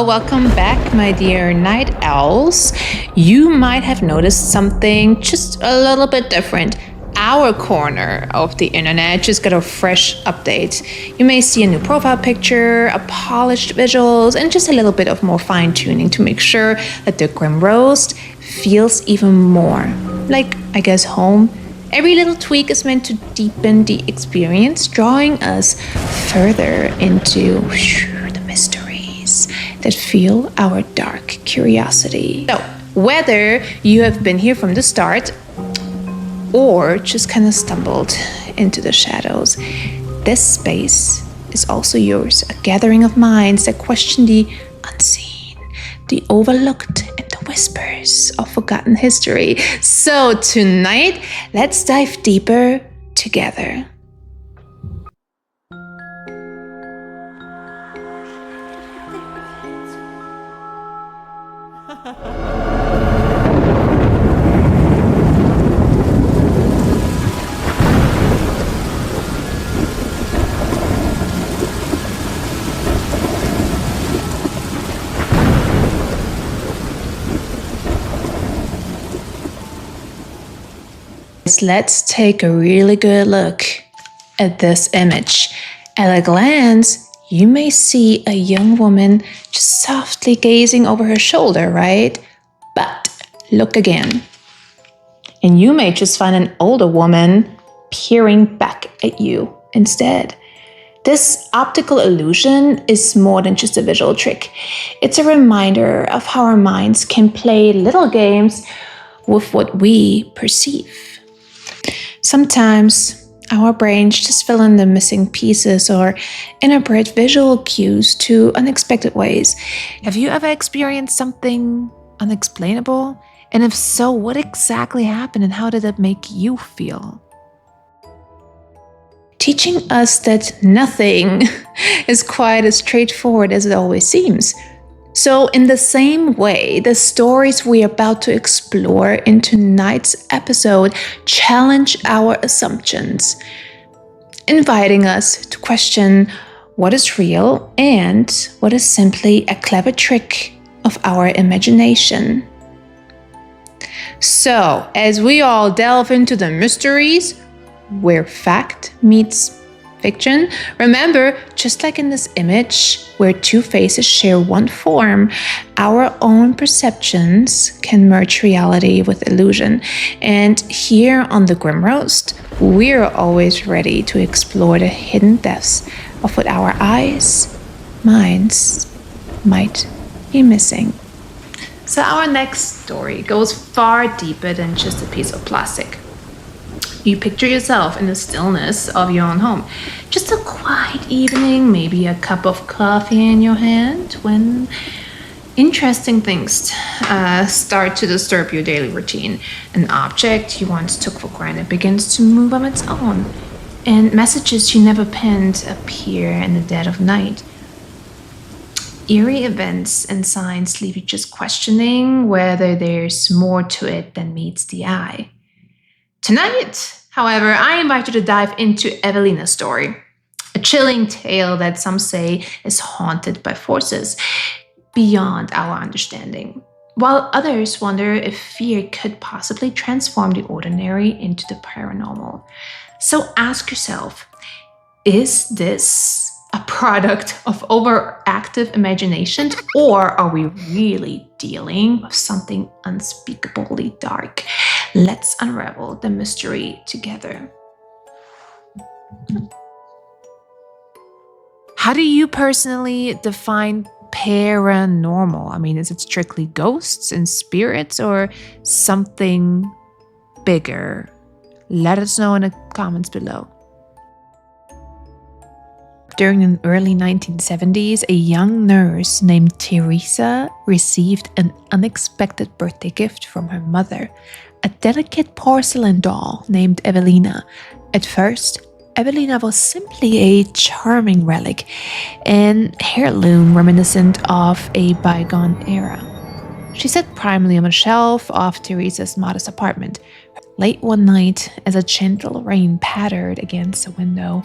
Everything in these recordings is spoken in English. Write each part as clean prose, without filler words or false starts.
Welcome back, my dear night owls. You might have noticed something just a little bit different. Our corner of the internet just got a fresh update. You may see a new profile picture, a polished visuals, and just a little bit of more fine-tuning to make sure that the Grim Roast feels even more like, I guess, home. Every little tweak is meant to deepen the experience, drawing us further into the mysteries that fuel our dark curiosity. So, whether you have been here from the start or just kind of stumbled into the shadows, this space is also yours, a gathering of minds that question the unseen, the overlooked, and the whispers of forgotten history. So tonight, let's dive deeper together. Let's take a really good look at this image. At a glance, you may see a young woman just softly gazing over her shoulder, right? But look again. And you may just find an older woman peering back at you instead. This optical illusion is more than just a visual trick. It's a reminder of how our minds can play little games with what we perceive. Sometimes our brains just fill in the missing pieces or interpret visual cues to unexpected ways. Have you ever experienced something unexplainable? And if so, what exactly happened and how did it make you feel? Teaching us that nothing is quite as straightforward as it always seems. So in the same way, the stories we are about to explore in tonight's episode challenge our assumptions, inviting us to question what is real and what is simply a clever trick of our imagination. So, as we all delve into the mysteries where fact meets fiction, remember, just like in this image where two faces share one form, our own perceptions can merge reality with illusion. And here on the Grim Roast, we're always ready to explore the hidden depths of what our minds might be missing. So our next story goes far deeper than just a piece of plastic. You picture yourself in the stillness of your own home. Just a quiet evening, maybe a cup of coffee in your hand, when interesting things start to disturb your daily routine. An object you once took for granted begins to move on its own, and messages you never penned appear in the dead of night. Eerie events and signs leave you just questioning whether there's more to it than meets the eye. Tonight, however, I invite you to dive into Evelina's story, a chilling tale that some say is haunted by forces beyond our understanding, while others wonder if fear could possibly transform the ordinary into the paranormal. So ask yourself, is this a product of overactive imagination, or are we really dealing with something unspeakably dark? Let's unravel the mystery together. How do you personally define paranormal? I mean, is it strictly ghosts and spirits or something bigger? Let us know in the comments below. During the early 1970s, a young nurse named Teresa received an unexpected birthday gift from her mother, a delicate porcelain doll named Evelina. At first, Evelina was simply a charming relic, an heirloom reminiscent of a bygone era. She sat primly on a shelf of Teresa's modest apartment. Late one night, as a gentle rain pattered against the window,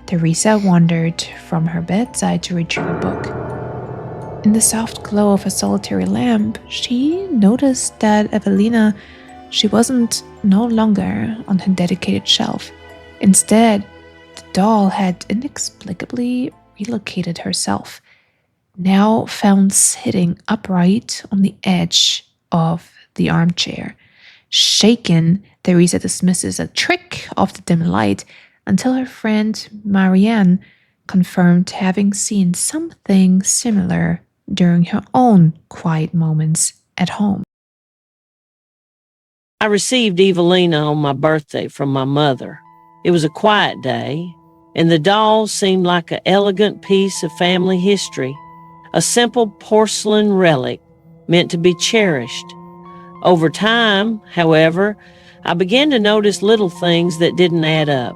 Teresa wandered from her bedside to retrieve a book. In the soft glow of a solitary lamp, she noticed that Evelina, she wasn't no longer on her dedicated shelf. Instead, the doll had inexplicably relocated herself, now found sitting upright on the edge of the armchair. Shaken, Teresa dismisses a trick of the dim light until her friend Marianne confirmed having seen something similar during her own quiet moments at home. I received Evelina on my birthday from my mother. It was a quiet day, and the doll seemed like an elegant piece of family history, a simple porcelain relic meant to be cherished. Over time, however, I began to notice little things that didn't add up.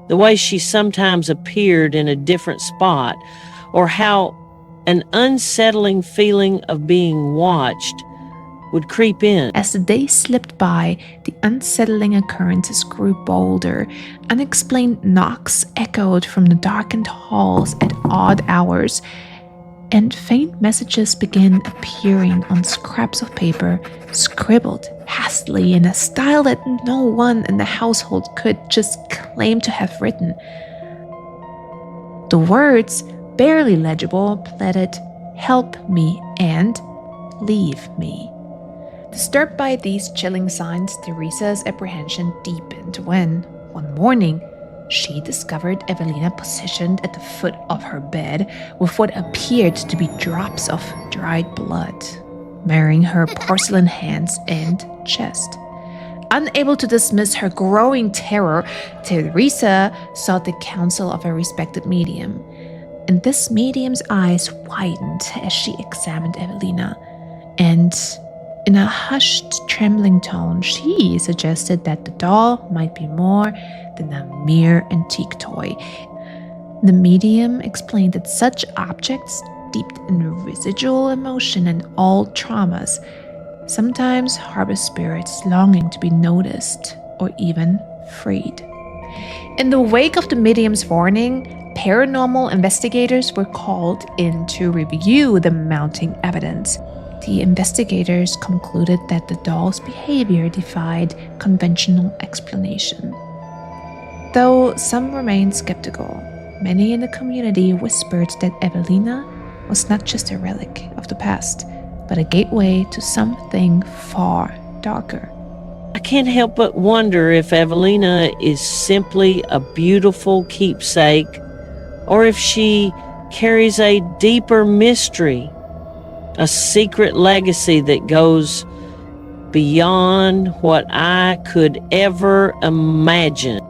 The way she sometimes appeared in a different spot, or how an unsettling feeling of being watched would creep in. As the days slipped by, the unsettling occurrences grew bolder. Unexplained knocks echoed from the darkened halls at odd hours, and faint messages began appearing on scraps of paper, scribbled hastily in a style that no one in the household could just claim to have written. The words, barely legible, pleaded, "Help me" and "Leave me." Disturbed by these chilling signs, Teresa's apprehension deepened when, one morning, she discovered Evelina positioned at the foot of her bed with what appeared to be drops of dried blood, marring her porcelain hands and chest. Unable to dismiss her growing terror, Teresa sought the counsel of a respected medium. And this medium's eyes widened as she examined Evelina, and in a hushed, trembling tone, she suggested that the doll might be more than a mere antique toy. The medium explained that such objects, steeped in residual emotion and old traumas, sometimes harbor spirits longing to be noticed or even freed. In the wake of the medium's warning, paranormal investigators were called in to review the mounting evidence. The investigators concluded that the doll's behavior defied conventional explanation. Though some remained skeptical, many in the community whispered that Evelina was not just a relic of the past, but a gateway to something far darker. I can't help but wonder if Evelina is simply a beautiful keepsake, or if she carries a deeper mystery, a secret legacy that goes beyond what I could ever imagine.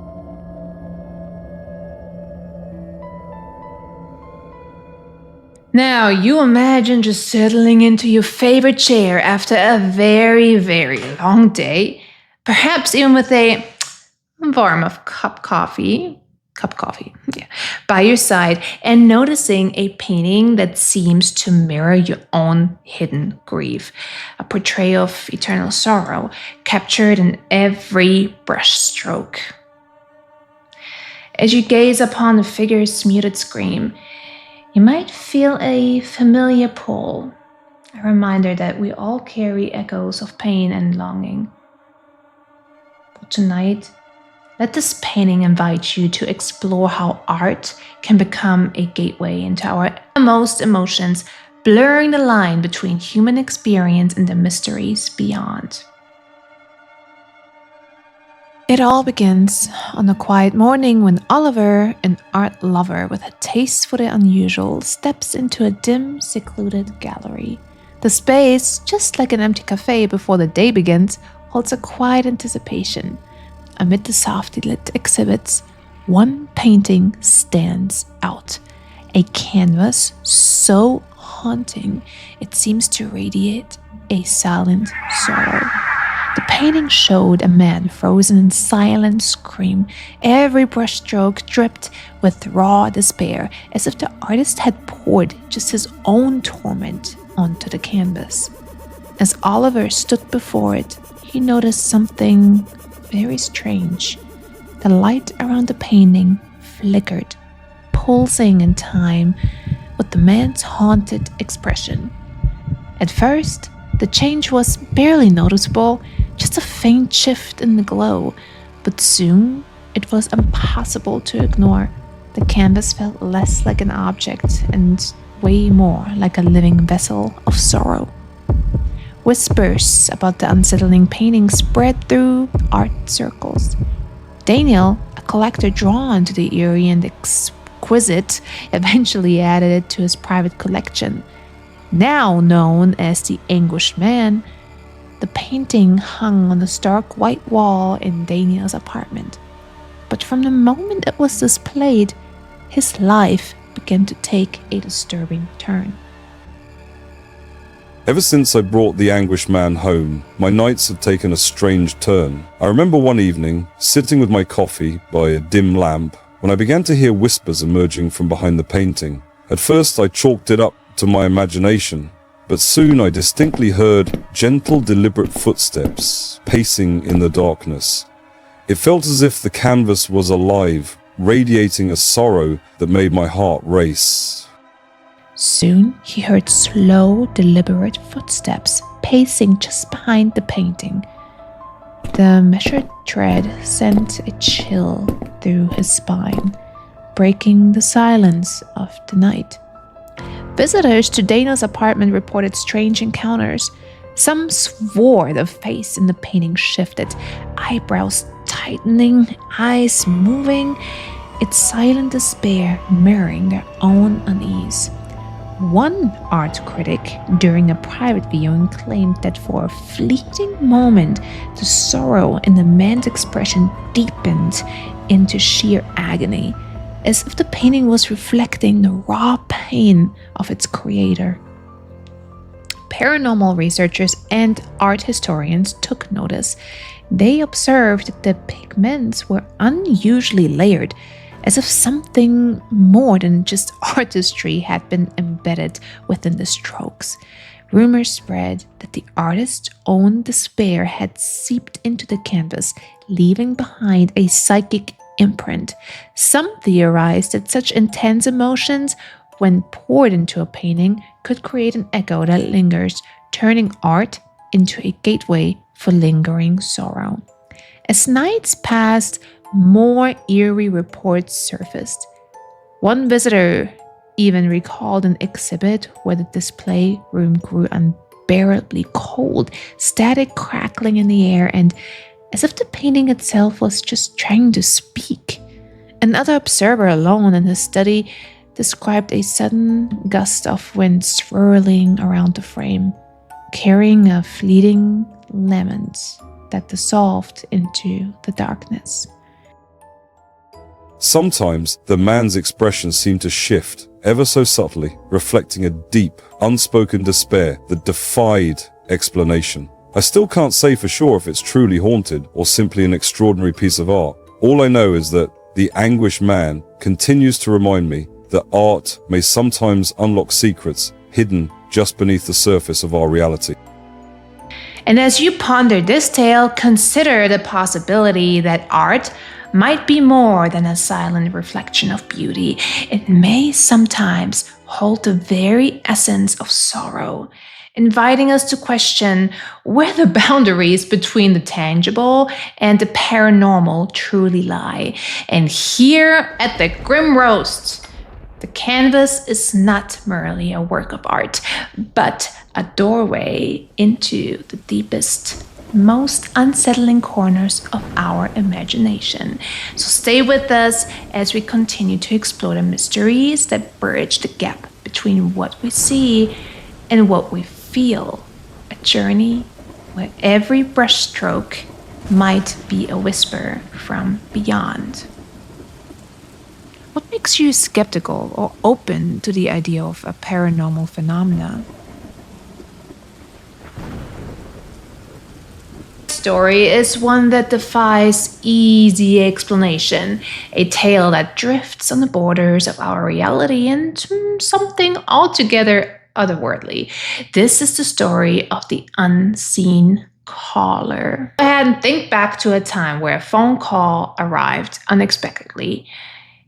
Now, you imagine just settling into your favorite chair after a very, very long day, perhaps even with a warm of cup coffee, by your side, and noticing a painting that seems to mirror your own hidden grief, a portrayal of eternal sorrow captured in every brushstroke. As you gaze upon the figure's muted scream, you might feel a familiar pull, a reminder that we all carry echoes of pain and longing. But tonight, let this painting invite you to explore how art can become a gateway into our innermost emotions, blurring the line between human experience and the mysteries beyond. It all begins on a quiet morning when Oliver, an art lover with a taste for the unusual, steps into a dim, secluded gallery. The space, just like an empty cafe before the day begins, holds a quiet anticipation. Amid the softly lit exhibits, one painting stands out. A canvas so haunting it seems to radiate a silent sorrow. The painting showed a man frozen in silent scream, every brushstroke dripped with raw despair, as if the artist had poured just his own torment onto the canvas. As Oliver stood before it, he noticed something very strange. The light around the painting flickered, pulsing in time with the man's haunted expression. At first, the change was barely noticeable, just a faint shift in the glow, but soon it was impossible to ignore. The canvas felt less like an object and way more like a living vessel of sorrow. Whispers about the unsettling painting spread through art circles. Daniel, a collector drawn to the eerie and exquisite, eventually added it to his private collection. Now known as the Anguished Man, the painting hung on the stark white wall in Daniel's apartment. But from the moment it was displayed, his life began to take a disturbing turn. Ever since I brought the Anguished Man home, my nights had taken a strange turn. I remember one evening, sitting with my coffee by a dim lamp, when I began to hear whispers emerging from behind the painting. At first I chalked it up to my imagination, but soon I distinctly heard gentle, deliberate footsteps pacing in the darkness. It felt as if the canvas was alive, radiating a sorrow that made my heart race. Soon he heard slow, deliberate footsteps pacing just behind the painting. The measured tread sent a chill through his spine, breaking the silence of the night. Visitors to Daniel's apartment reported strange encounters. Some swore the face in the painting shifted, eyebrows tightening, eyes moving, its silent despair mirroring their own unease. One art critic, during a private viewing, claimed that for a fleeting moment, the sorrow in the man's expression deepened into sheer agony, as if the painting was reflecting the raw pain of its creator. Paranormal researchers and art historians took notice. They observed that the pigments were unusually layered, as if something more than just artistry had been embedded within the strokes. Rumors spread that the artist's own despair had seeped into the canvas, leaving behind a psychic imprint. Some theorized that such intense emotions, when poured into a painting, could create an echo that lingers, turning art into a gateway for lingering sorrow. As nights passed, more eerie reports surfaced. One visitor even recalled an exhibit where the display room grew unbearably cold, static crackling in the air, and as if the painting itself was just trying to speak. Another observer alone in his study described a sudden gust of wind swirling around the frame, carrying a fleeting lament that dissolved into the darkness. Sometimes the man's expression seemed to shift, ever so subtly, reflecting a deep, unspoken despair that defied explanation. I still can't say for sure if it's truly haunted or simply an extraordinary piece of art. All I know is that the Anguished Man continues to remind me that art may sometimes unlock secrets hidden just beneath the surface of our reality. And as you ponder this tale, consider the possibility that art might be more than a silent reflection of beauty. It may sometimes hold the very essence of sorrow, inviting us to question where the boundaries between the tangible and the paranormal truly lie. And here at the Grim Roast, the canvas is not merely a work of art, but a doorway into the deepest, most unsettling corners of our imagination. So stay with us as we continue to explore the mysteries that bridge the gap between what we see and what we feel. A journey where every brushstroke might be a whisper from beyond. What makes you skeptical or open to the idea of a paranormal phenomena? Story is one that defies easy explanation, a tale that drifts on the borders of our reality into something altogether otherworldly. This is the story of the unseen caller. Go ahead and think back to a time where a phone call arrived unexpectedly.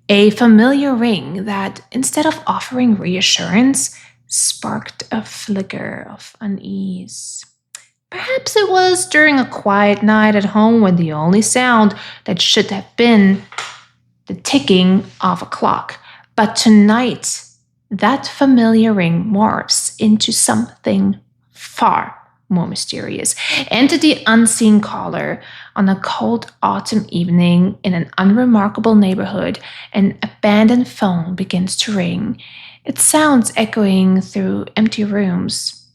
A familiar ring that, instead of offering reassurance, sparked a flicker of unease. Perhaps it was during a quiet night at home when the only sound that should have been the ticking of a clock. But tonight, that familiar ring morphs into something far more mysterious. Enter the unseen caller. On a cold autumn evening in an unremarkable neighborhood, an abandoned phone begins to ring. Its sounds echoing through empty rooms.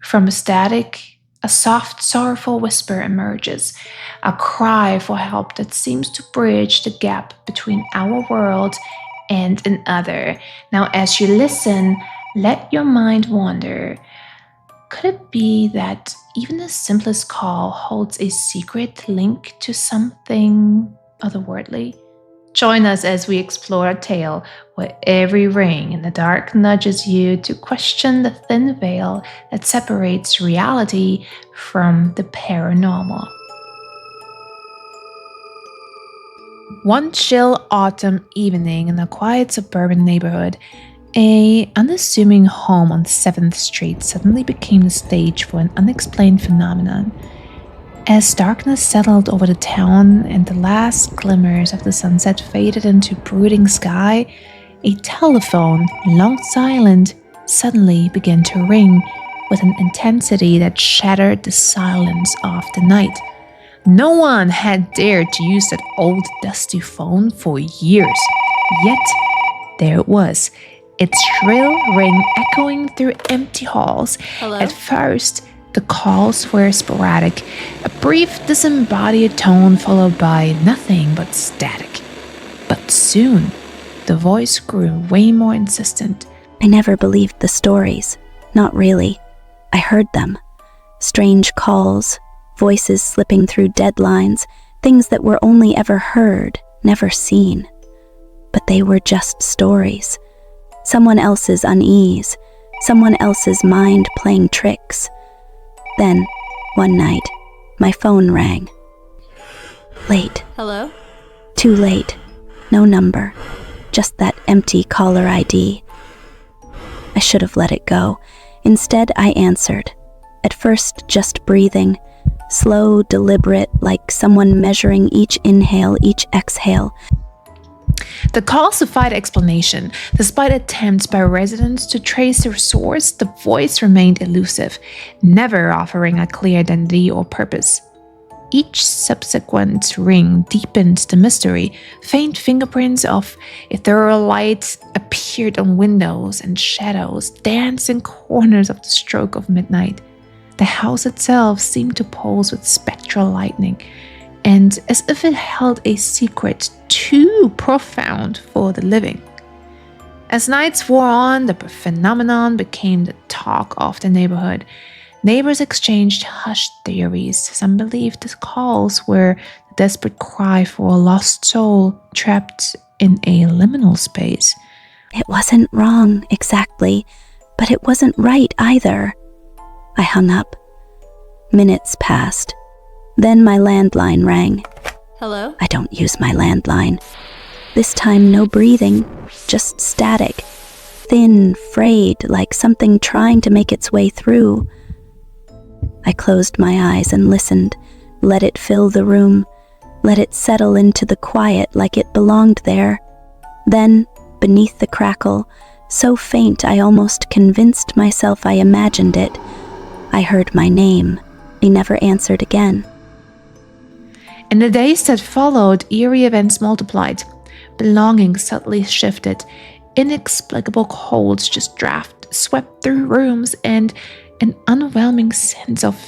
From a static, a soft, sorrowful whisper emerges, a cry for help that seems to bridge the gap between our world and another. Now, as you listen, let your mind wander. Could it be that even the simplest call holds a secret link to something otherworldly? Join us as we explore a tale where every ring in the dark nudges you to question the thin veil that separates reality from the paranormal. One chill autumn evening in a quiet suburban neighborhood, a unassuming home on 7th Street suddenly became the stage for an unexplained phenomenon. As darkness settled over the town and the last glimmers of the sunset faded into brooding sky, a telephone, long silent, suddenly began to ring with an intensity that shattered the silence of the night. No one had dared to use that old dusty phone for years. Yet, there it was, its shrill ring echoing through empty halls. Hello? At first, the calls were sporadic, a brief disembodied tone followed by nothing but static. But soon, the voice grew way more insistent. I never believed the stories. Not really. I heard them. Strange calls, voices slipping through deadlines, things that were only ever heard, never seen. But they were just stories. Someone else's unease, someone else's mind playing tricks. Then, one night, my phone rang. Late. Hello? Too late. No number. Just that empty caller ID. I should have let it go. Instead, I answered. At first, just breathing. Slow, deliberate, like someone measuring each inhale, each exhale. The call defied explanation. Despite attempts by residents to trace their source, the voice remained elusive, never offering a clear identity or purpose. Each subsequent ring deepened the mystery. Faint fingerprints of ethereal light appeared on windows, and shadows danced in corners of the stroke of midnight. The house itself seemed to pulse with spectral lightning, and as if it held a secret too profound for the living. As nights wore on, the phenomenon became the talk of the neighborhood. Neighbors exchanged hushed theories. Some believed the calls were a desperate cry for a lost soul trapped in a liminal space. It wasn't wrong, exactly, but it wasn't right either. I hung up. Minutes passed. Then my landline rang. Hello? I don't use my landline. This time, no breathing, just static. Thin, frayed, like something trying to make its way through. I closed my eyes and listened, let it fill the room, let it settle into the quiet like it belonged there. Then, beneath the crackle, so faint I almost convinced myself I imagined it, I heard my name. He never answered again. In the days that followed, eerie events multiplied. Belongings subtly shifted. Inexplicable colds just swept through rooms, and an overwhelming sense of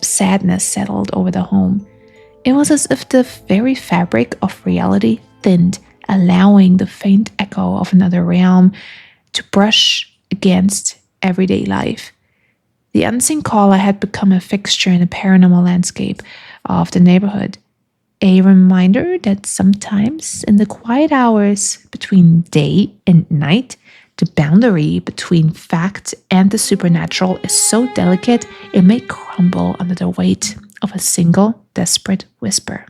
sadness settled over the home. It was as if the very fabric of reality thinned, allowing the faint echo of another realm to brush against everyday life. The unseen caller had become a fixture in the paranormal landscape of the neighborhood, a reminder that sometimes in the quiet hours between day and night, the boundary between fact and the supernatural is so delicate it may crumble under the weight of a single desperate whisper.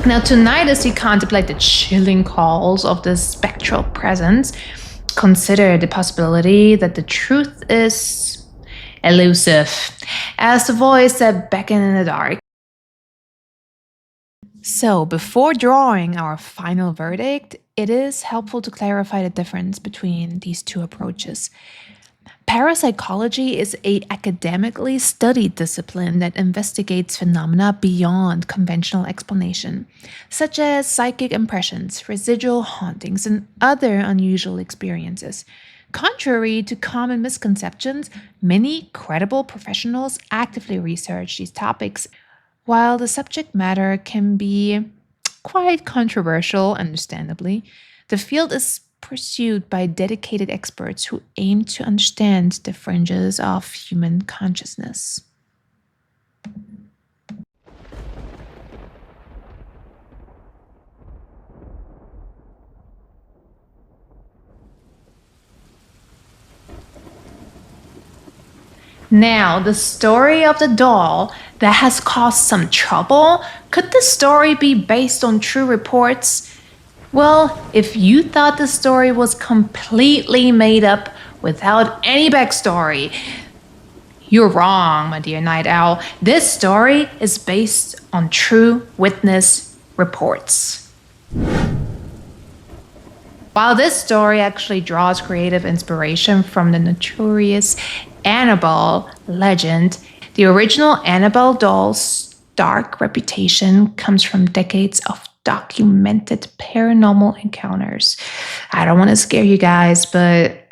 Now, tonight, as you contemplate the chilling calls of this spectral presence, consider the possibility that the truth is elusive, as the voice that beckons in the dark. So, before drawing our final verdict, it is helpful to clarify the difference between these two approaches. Parapsychology is an academically studied discipline that investigates phenomena beyond conventional explanation, such as psychic impressions, residual hauntings, and other unusual experiences. Contrary to common misconceptions, many credible professionals actively research these topics. While the subject matter can be quite controversial, understandably, the field is pursued by dedicated experts who aim to understand the fringes of human consciousness. Now, the story of the doll that has caused some trouble, could this story be based on true reports? Well, if you thought the story was completely made up without any backstory, you're wrong, my dear Night Owl. This story is based on true witness reports. While this story actually draws creative inspiration from the notorious Annabelle legend, the original Annabelle doll's dark reputation comes from decades of documented paranormal encounters. I don't want to scare you guys, but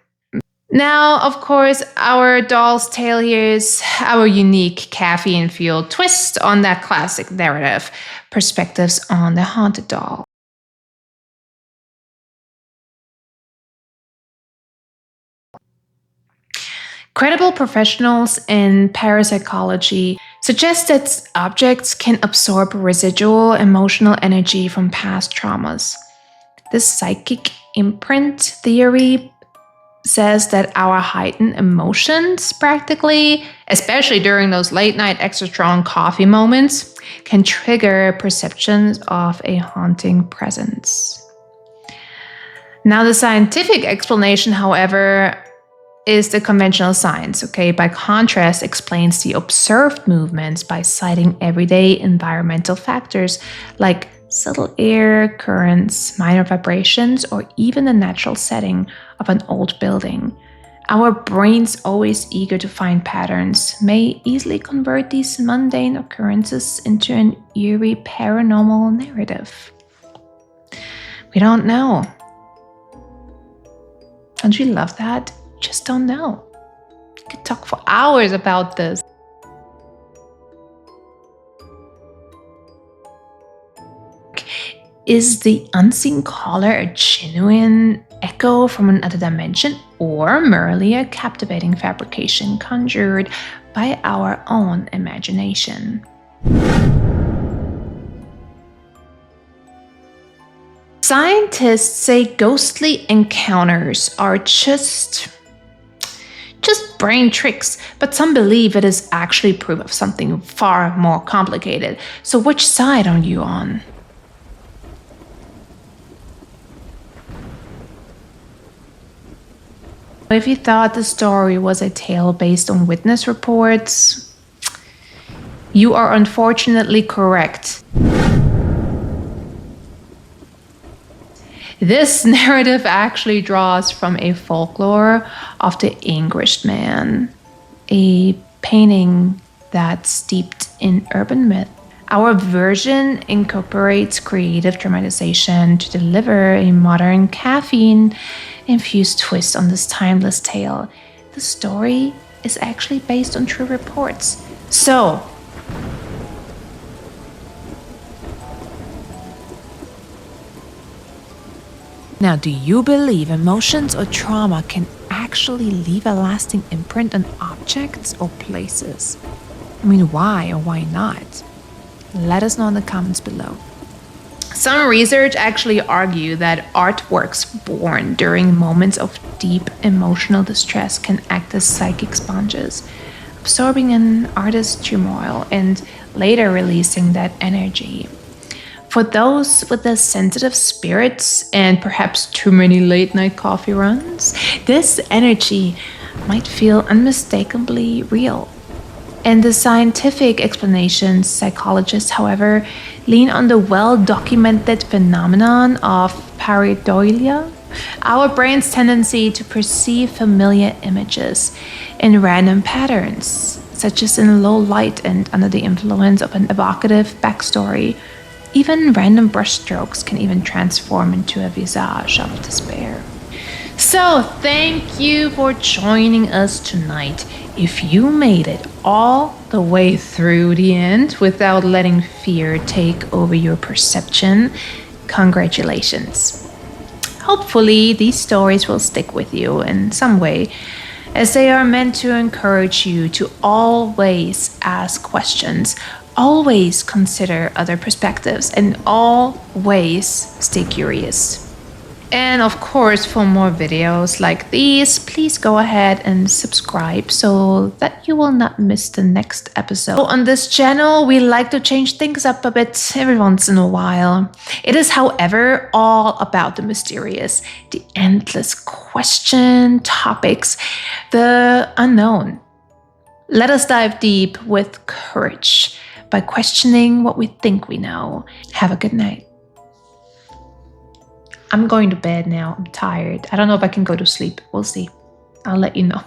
now, of course, our doll's tale here is our unique caffeine-fueled twist on that classic narrative, perspectives on the haunted doll. Credible professionals in parapsychology suggest that objects can absorb residual emotional energy from past traumas. This psychic imprint theory says that our heightened emotions, practically, especially during those late night extra strong coffee moments, can trigger perceptions of a haunting presence. Now, the scientific explanation, however, is the conventional science, okay? By contrast, explains the observed movements by citing everyday environmental factors like subtle air currents, minor vibrations, or even the natural setting of an old building. Our brains, always eager to find patterns, may easily convert these mundane occurrences into an eerie paranormal narrative. We don't know. Don't you love that? Just don't know. I could talk for hours about this. Is the unseen caller a genuine echo from another dimension, or merely a captivating fabrication conjured by our own imagination? Scientists say ghostly encounters are just brain tricks, but some believe it is actually proof of something far more complicated. So which side are you on? If you thought the story was a tale based on witness reports, you are unfortunately correct. This narrative actually draws from a folklore of the Anguished Man, a painting that's steeped in urban myth. Our version incorporates creative dramatization to deliver a modern caffeine-infused twist on this timeless tale. The story is actually based on true reports. So, now, do you believe emotions or trauma can actually leave a lasting imprint on objects or places? I mean, why or why not? Let us know in the comments below. Some research actually argue that artworks born during moments of deep emotional distress can act as psychic sponges, absorbing an artist's turmoil and later releasing that energy. For those with the sensitive spirits and perhaps too many late night coffee runs, this energy might feel unmistakably real. In the scientific explanations, psychologists, however, lean on the well-documented phenomenon of pareidolia, our brain's tendency to perceive familiar images in random patterns, such as in low light and under the influence of an evocative backstory. Even random brushstrokes can even transform into a visage of despair. So, thank you for joining us tonight. If you made it all the way through the end without letting fear take over your perception, congratulations. Hopefully, these stories will stick with you in some way, as they are meant to encourage you to always ask questions, always consider other perspectives, and always stay curious. And of course, for more videos like these, please go ahead and subscribe so that you will not miss the next episode. On this channel, we like to change things up a bit every once in a while. It is, however, all about the mysterious, the endless question topics, the unknown. Let us dive deep with courage by questioning what we think we know. Have a good night. I'm going to bed now. I'm tired. I don't know if I can go to sleep. We'll see. I'll let you know.